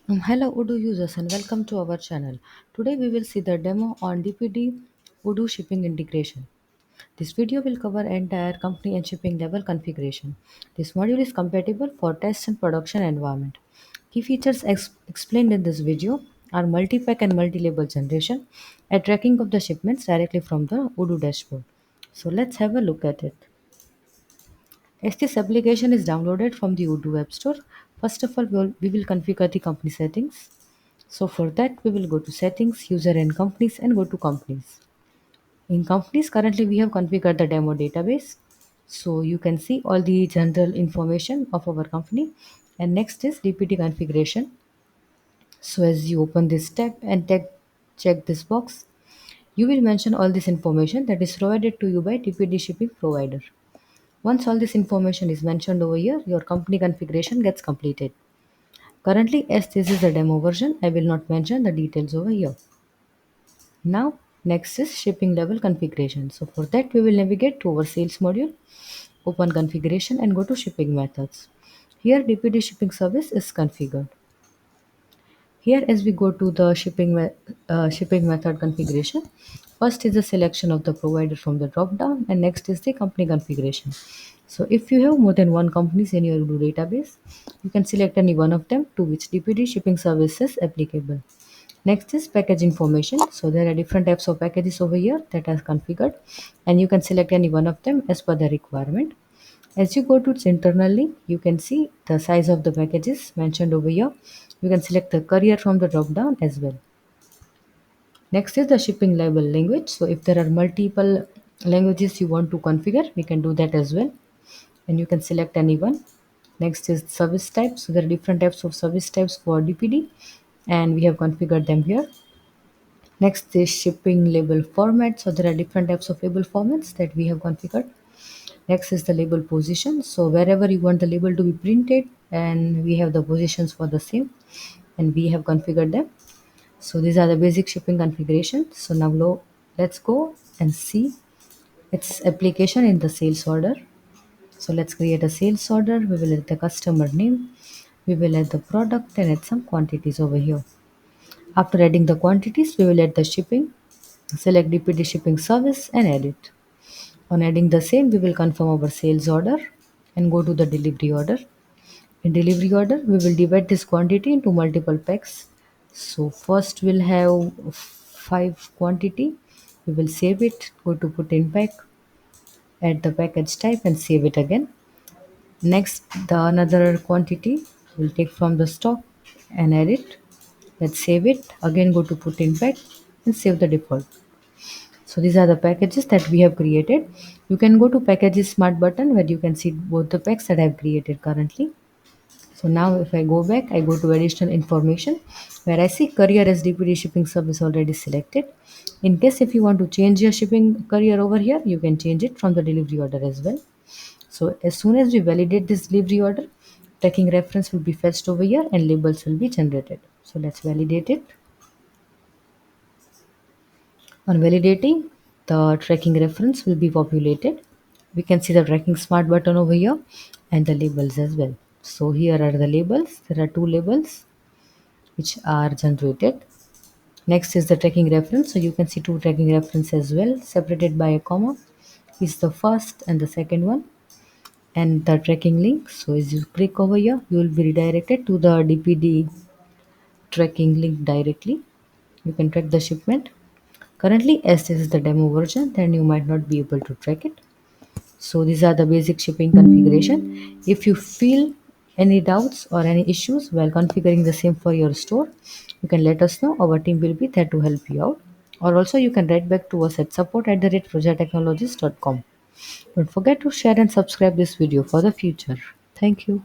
Hello Odoo users and welcome to our channel. Today we will see the demo on DPD Odoo shipping integration. This video will cover entire company and shipping level configuration. This module is compatible for test and production environment. Key features explained in this video are multi-pack and multi-label generation and tracking of the shipments directly from the Odoo dashboard. So let's have a look at it. As this application is downloaded from the Odoo App Store, first of all we will configure the company settings. So for that, we will go to settings, user and companies and go to companies. In companies, currently we have configured the demo database. So you can see all the general information of our company. And next is DPT configuration. So as you open this tab and check this box, you will mention all this information that is provided to you by DPT shipping provider. Once all this information is mentioned over here, your company configuration gets completed. Currently, as this is a demo version, I will not mention the details over here. Now, next is shipping level configuration. So for that, we will navigate to our sales module, open configuration and go to shipping methods. Here, DPD shipping service is configured. Here, as we go to the shipping method configuration, first is the selection of the provider from the drop down, and next is the company configuration. So, if you have more than one companies in your Odoo database, you can select any one of them to which DPD shipping service is applicable. Next is package information. So there are different types of packages over here that are configured, and you can select any one of them as per the requirement. As you go to its internal link, you can see the size of the packages mentioned over here. You can select the courier from the drop down as well. Next is the shipping label language. So if there are multiple languages you want to configure, we can do that as well. And you can select any one. Next is service types. So there are different types of service types for DPD, and we have configured them here. Next is shipping label format. So there are different types of label formats that we have configured. Next is the label position. So wherever you want the label to be printed, and we have the positions for the same, and we have configured them. So these are the basic shipping configuration. So now let's go and see its application in the sales order. So let's create a sales order. We will add the customer name. We will add the product and add some quantities over here. After adding the quantities, we will add the shipping. Select DPD shipping service and add it. On adding the same, we will confirm our sales order and go to the delivery order. In delivery order, we will divide this quantity into multiple packs. So first we'll have 5 quantity. We will save it, go to put in pack, add the package type and save it again. Next, the another quantity we'll take from the stock and add it. Let's save it. Again go to put in pack and save the default. So these are the packages that we have created. You can go to packages smart button where you can see both the packs that I have created currently. So now if I go back, I go to additional information where I see courier as DPD shipping service already selected. In case if you want to change your shipping courier over here, you can change it from the delivery order as well. So as soon as we validate this delivery order, tracking reference will be fetched over here and labels will be generated. So let's validate it. On validating, the tracking reference will be populated. We can see the tracking smart button over here and the labels as well. So here are the labels. There are two labels which are generated. Next is the tracking reference. So you can see two tracking references as well, separated by a comma. Is the first and the second one. And the tracking link. So as you click over here, you will be redirected to the DPD tracking link directly. You can track the shipment. Currently, as this is the demo version, then you might not be able to track it. So these are the basic shipping configuration. If you feel any doubts or any issues while configuring the same for your store, you can let us know. Our team will be there to help you out. Or also you can write back to us at support@projecttechnologies.com. Don't forget to share and subscribe this video for the future. Thank you.